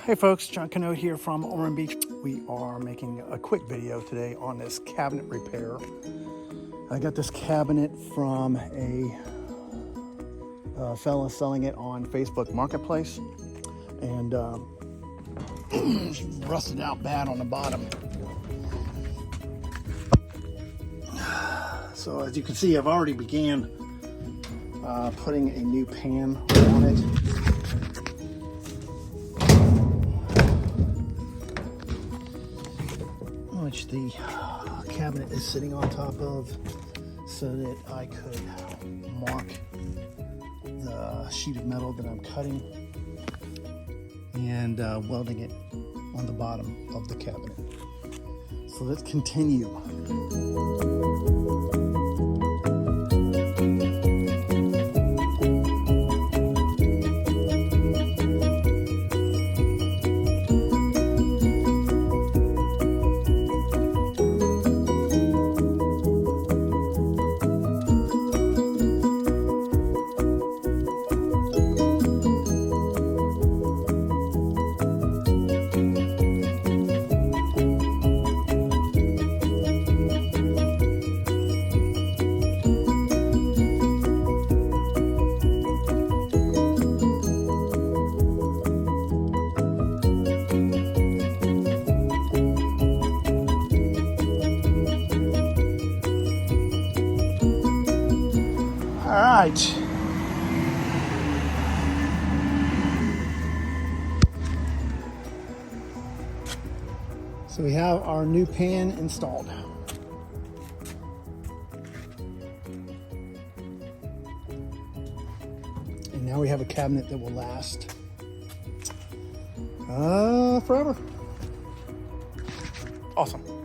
Hey folks, John Canoe here from Ormond Beach. We are making a quick video today on this cabinet repair. I got this cabinet from a fella selling it on Facebook Marketplace, and it's rusted out bad on the bottom. So as you can see, I've already began putting a new pan on it. Which the cabinet is sitting on top of, so that I could mark the sheet of metal that I'm cutting and welding it on the bottom of the cabinet. So let's continue. All right. So we have our new pan installed. And now we have a cabinet that will last forever. Awesome.